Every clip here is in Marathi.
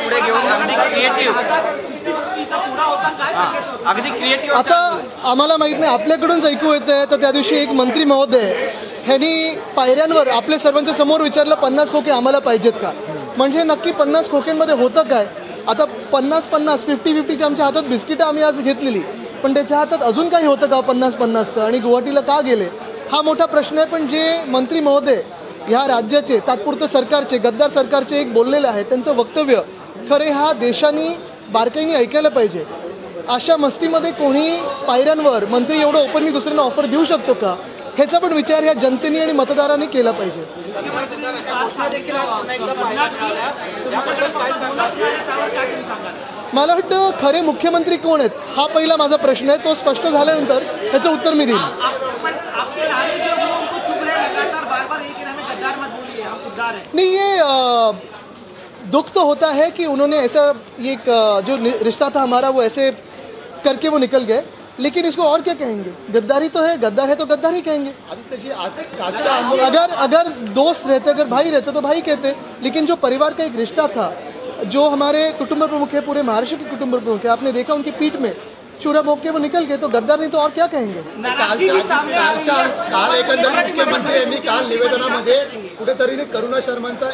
पुढे घेऊन अगदी क्रिएटिव्ह आता आम्हाला माहित नाही, आपल्याकडूनच ऐकू येतंय. तर त्या दिवशी एक मंत्री महोदय ह्यांनी पायऱ्यांवर आपल्या सर्वांच्या समोर विचारलं 50 खोके आम्हाला पाहिजेत का. म्हणजे नक्की 50 खोक्यांमध्ये होतं काय. आता 50-50 50-50ची आमच्या हातात बिस्किटं आम्ही आज घेतलेली, पण त्याच्या हातात अजून काही होतं का 50-50चं, आणि गुवाहाटीला का गेले हा मोठा प्रश्न आहे. पण जे मंत्री महोदय ह्या राज्याचे तात्पुरतं सरकारचे गद्दार सरकारचे एक बोललेले आहेत, त्यांचं वक्तव्य खरे हा देशाने बारकाईने ऐकायला पाहिजे. अशा मस्तीमध्ये कोणी पायऱ्यांवर मंत्री एवढं ओपनली दुसऱ्यांना ऑफर देऊ शकतो का, ह्याचा पण विचार ह्या जनतेने आणि मतदारांनी केला पाहिजे. मला वाटतं खरे मुख्यमंत्री कोण आहेत हा पहिला माझा प्रश्न आहे. तो स्पष्ट झाल्यानंतर त्याचं उत्तर मी देईन. नहीं, ये दुख तो होता है कि उन्होंने ऐसा ये जो रिश्ता था हमारा वो ऐसे करके वो निकल गए, लेकिन इसको और क्या कहेंगे. गद्दारी तो है, गद्दार है तो गद्दार ही कहेंगे. अगर दोस्त रहते, अगर भाई रहते तो भाई कहते. लेकिन जो परिवार का एक रिश्ता था, जो हमारे कुटुंब प्रमुख है, पूरे महाराष्ट्र के कुटुंब प्रमुख है, आपने देखा उनकी पीठ में चूरा भोग के वो निकल गए, तो गद्दार नहीं तो और क्या कहेंगे. काल एकंदर मुख्यमंत्री यांनी काल निवेदनामध्ये कुठेतरी करुणा शर्मांचा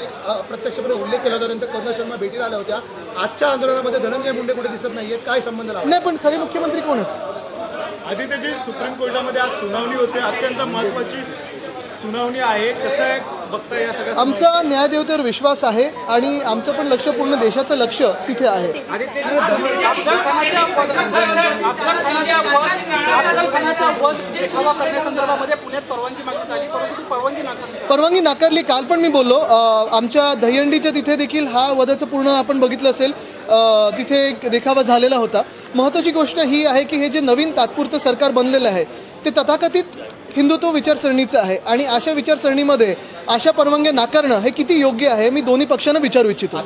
प्रत्यक्षपणे उल्लेख केला होता. नंतर करुणा शर्मा भेटीला आल्या होत्या. आजच्या आंदोलनामध्ये धनंजय मुंडे कुठे दिसत नाहीयेत, काय संबंध लावला. नाही, पण खरे मुख्यमंत्री कोण आहेत. आदित्यजी, सुप्रीम कोर्टामध्ये आज सुनावणी होते, अत्यंत महत्त्वाची सुनावणी आहे. कसं आहे बघता या सगळ्या. आमचा न्यायदेवतेवर विश्वास आहे आणि आमचं पण लक्ष, पूर्ण देशाचं लक्ष तिथे आहे. परवानगी नाकारली. काल पण मी बोललो, आमच्या दहीहंडीच्या तिथे देखील हा वधाचं पूर्ण आपण बघितलं असेल, तिथे एक देखावा झालेला होता. महत्त्वाची गोष्ट ही आहे की हे जे नवीन तात्पुरतं सरकार बनलेलं आहे ते तथाकथित हिंदुत्व विचारसरणीचं आहे, आणि अशा विचारसरणीमध्ये अशा परवानग्या नाकारणं हे किती योग्य आहे मी दोन्ही पक्षांना विचारू इच्छितो.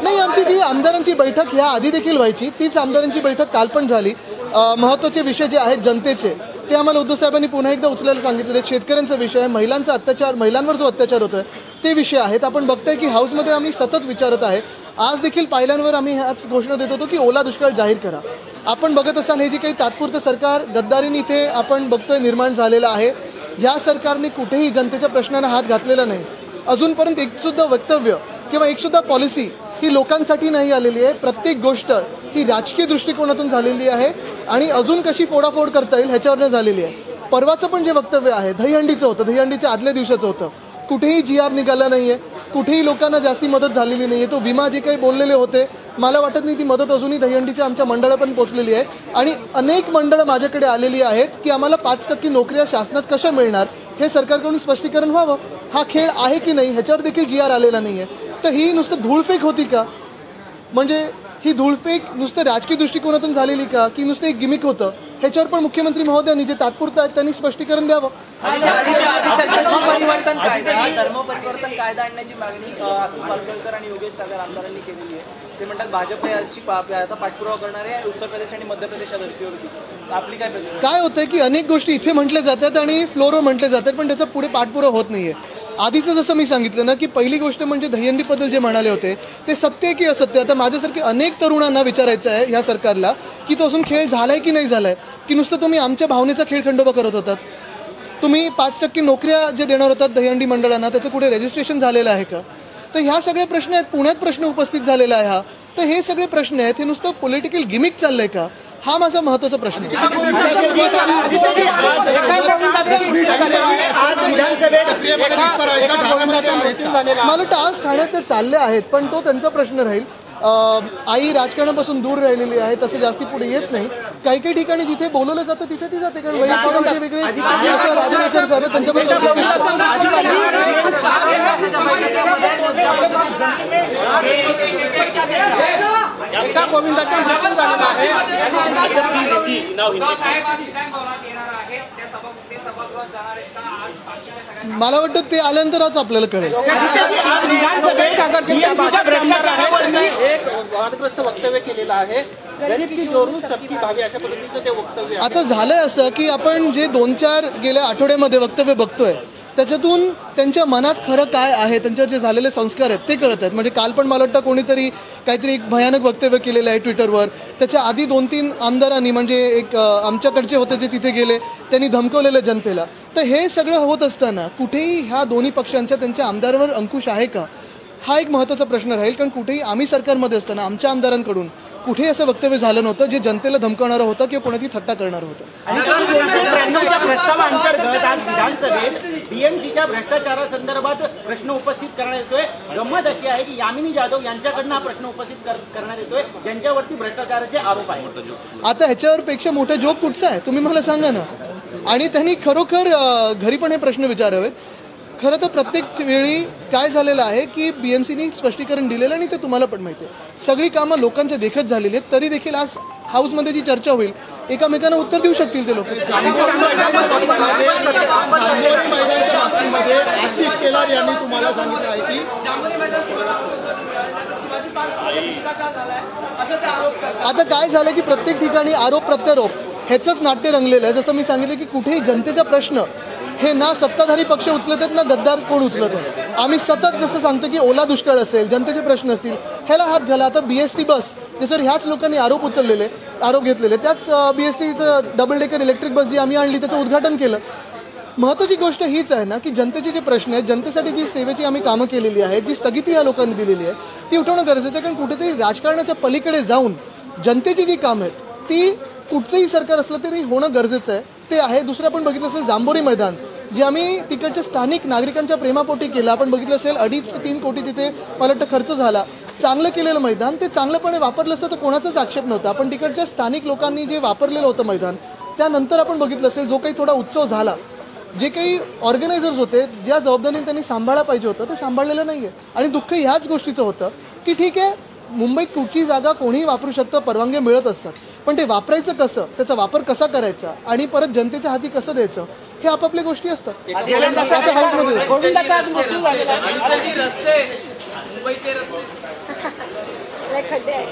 नाही, आमची जी आमदारांची बैठक ह्या आधी देखील व्हायची, तीच आमदारांची बैठक काल पण झाली. महत्त्वाचे विषय जे आहेत जनतेचे ते आम्हाला उद्धव साहेबांनी पुन्हा एकदा उचलायला सांगितलेले. शेतकऱ्यांचा विषय, महिलांचा अत्याचार, महिलांवर जो अत्याचार होतोय ते विषय आहेत. आपण बघताय की हाऊसमध्ये आम्ही सतत विचारत आहे. आज देखील पायऱ्यांवर आम्ही ह्याच घोषणा देत होतो की ओला दुष्काळ जाहीर करा. आपण बघत असाल हे जे काही तात्पुरतं सरकार गद्दारीने इथे आपण बघतोय निर्माण झालेलं आहे, ह्या सरकारने कुठेही जनतेच्या प्रश्नांना हात घातलेला नाही. अजूनपर्यंत एकसुद्धा वक्तव्य किंवा एकसुद्धा पॉलिसी ही लोकांसाठी नाही आलेली आहे. प्रत्येक गोष्ट ही राजकीय दृष्टिकोनातून झालेली आहे आणि अजून कशी फोडाफोड करता येईल ह्याच्यावरनं झालेली आहे. परवाचं पण जे वक्तव्य आहे दहीहंडीचं होतं, दहीहंडीच्या आदल्या दिवसाचं होतं. कुठेही GR निघाला नाही आहे, कुठेही लोकांना जास्ती मदत झालेली नाही आहे. तो विमा जे काही बोललेले होते, मला वाटत नाही ती मदत अजूनही दहीहंडीच्या आमच्या मंडळापर्यंत पोहोचलेली आहे. आणि अनेक मंडळं माझ्याकडे आलेली आहेत की आम्हाला 5% नोकऱ्या शासनात कशा मिळणार हे सरकारकडून स्पष्टीकरण व्हावं. हा खेळ आहे की नाही ह्याच्यावर देखील GR आलेला नाही आहे. तर ही नुसतं धूळफेक होती का, म्हणजे ही धूळफेक नुसतं राजकीय दृष्टिकोनातून झालेली का, की नुसतं एक गिमिक होतं, ह्याच्यावर पण मुख्यमंत्री महोदयांनी जे तात्पुरतं आहेत त्यांनी स्पष्टीकरण द्यावं. धर्मपरिवर्तन कायदा आणण्याची मागणी अतुल पालकरकर आणि योगेश सागर आमदारांनी केलेली आहे. ते म्हणतात भाजप याचा पाठपुरावा करणारे उत्तर प्रदेश आणि मध्य प्रदेशात धर्तीवरती. आपली काय होतंय की अनेक गोष्टी इथे म्हटल्या जातात आणि फ्लोरवर म्हटले जातात, पण त्याचा पुढे पाठपुरावा होत नाहीये. आधीचं जसं मी सांगितलं ना की पहिली गोष्ट म्हणजे दहीहंडीबद्दल जे म्हणाले होते ते सत्य की असत्य. आता माझ्यासारखे अनेक तरुणांना विचारायचं आहे ह्या सरकारला की तो अजून खेळ झालाय की नाही झालाय, की नुसतं तुम्ही आमच्या भावनेचा खेळ खंडोबा करत होतात. तुम्ही 5% नोकऱ्या जे देणार होतात दहीहंडी मंडळांना त्याचं कुठे रजिस्ट्रेशन झालेलं आहे का. तर ह्या सगळे प्रश्न आहेत. पुण्यात प्रश्न उपस्थित झालेला आहे हा. तर हे सगळे प्रश्न आहेत, हे नुसतं पॉलिटिकल गिमिक चाललंय का, हा माझा महत्त्वाचा प्रश्न आहे. मला वाटतं आज ठाण्यात ते चालले आहेत, पण तो त्यांचा प्रश्न राहील. आई राजकारणापासून दूर राहिलेली आहे, तसं जास्ती पुढे येत नाही. काही काही ठिकाणी जिथे बोलवलं जातं तिथे ती जाते, कारण वैयक्तिक वेगळे राजनेचर साहेब त्यांच्याबद्दल एका गोविंदाचा मृत्यू झालेला आहे मला वाटतं ते आल्यानंतरच आपल्याला कळेल. एक वादग्रस्त वक्तव्य केलेलं आहे. गरीब की जोरू सबकी भावी अशा पद्धतीचं ते वक्तव्य आहे. आता झालंय असं की आपण जे 2-4 गेल्या आठवड्यामध्ये वक्तव्य बघतोय त्याच्यातून त्यांच्या मनात खरं काय आहे, त्यांच्यावर जे झालेले संस्कार आहेत ते कळत आहेत. म्हणजे काल पण मला वाटतं कोणीतरी काहीतरी एक भयानक वक्तव्य केलेलं आहे ट्विटरवर. त्याच्या आधी 2-3 आमदारांनी म्हणजे एक आमच्याकडचे होते जे तिथे गेले त्यांनी धमकवलेलं जनतेला. तर हे सगळं होत असताना कुठेही ह्या दोन्ही पक्षांच्या त्यांच्या आमदारांवर अंकुश आहे का, हा एक महत्त्वाचा प्रश्न राहील. कारण कुठेही आम्ही सरकारमध्ये असताना आमच्या आमदारांकडून कुठेही असं वक्तव्य झालं नव्हतं जे जनतेला धमकावणारं होतं किंवा कोणाची थट्टा करणारं होतं. प्रस्तावाअंतर्गत आज विधानसभेत बीएमसीच्या भ्रष्टाचारासंदर्भात प्रश्न उपस्थित करण्यात येतोय. गंमत अशी आहे की यामिनी जाधव यांच्याकडनं हा प्रश्न उपस्थित करण्यात येतोय ज्यांच्यावरती भ्रष्टाचाराचे आरोप आहेत. आता ह्याच्यावर पेक्षा मोठा जॉब कुठचा आहे तुम्ही मला सांगा ना. आणि त्यांनी खरोखर घरी पण हे प्रश्न विचारावेत. खरं तर प्रत्येक वेळी काय झालेलं आहे की बीएमसीनी स्पष्टीकरण दिलेलं आणि ते तुम्हाला पण माहिती आहे. सगळी कामं लोकांच्या देखत झालेली आहेत. तरी देखील आज हाऊसमध्ये जी चर्चा होईल एकामेकांना उत्तर देऊ शकतील ते लोक. मैदानाच्या बाबतीमध्ये आशिष शेलार यांनी तुम्हाला सांगितलं आहे की आता काय झालं की प्रत्येक ठिकाणी आरोप प्रत्यारोप ह्याचंच नाट्य रंगलेलं आहे. जसं मी सांगितलं की कुठेही जनतेचा प्रश्न हे ना सत्ताधारी पक्ष उचलत आहेत ना गद्दार कोण उचलत आहे. आम्ही सतत जसं सांगतो की ओला दुष्काळ असेल, जनतेचे प्रश्न असतील, ह्याला हात घाला. आता BST बस त्याच्यावर ह्याच लोकांनी आरोप घेतलेले. त्याच BSTचं डबल डेकर इलेक्ट्रिक बस जी आम्ही आणली त्याचं उद्घाटन केलं. महत्त्वाची गोष्ट हीच आहे ना की जनतेचे जे प्रश्न आहेत, जनतेसाठी जी सेवेची आम्ही कामं केलेली आहेत, जी स्थगिती या लोकांनी दिलेली आहे ती उठवणं गरजेचं आहे. कारण कुठेतरी राजकारणाच्या पलीकडे जाऊन जनतेची जी कामं आहेत ती कुठचंही सरकार असलं तरी होणं गरजेचं आहे. ते आहे. दुसरं आपण बघितलं असेल जांभोरी मैदान जे आम्ही तिकडच्या स्थानिक नागरिकांच्या प्रेमापोटी केलं. आपण बघितलं असेल 2.5 ते 3 कोटी तिथे मला वाटतं खर्च झाला. चांगलं केलेलं मैदान ते चांगलंपणे वापरलं असतं तर कोणाचाच आक्षेप नव्हता. पण तिकडच्या स्थानिक लोकांनी जे वापरलेलं होतं मैदान त्यानंतर आपण बघितलं असेल जो काही थोडा उत्सव झाला, जे काही ऑर्गनायझर्स होते ज्या जबाबदारीने त्यांनी सांभाळा पाहिजे होतं ते सांभाळलेलं नाही आहे. आणि दुःख ह्याच गोष्टीचं होतं की ठीक आहे मुंबईत कुठची जागा कोणीही वापरू शकतं, परवानग्या मिळत असतात, पण ते वापरायचं कसं, त्याचा वापर कसा करायचा आणि परत जनतेच्या हाती कसं द्यायचं हे आपापल्या गोष्टी असतात. खड्डे आहे.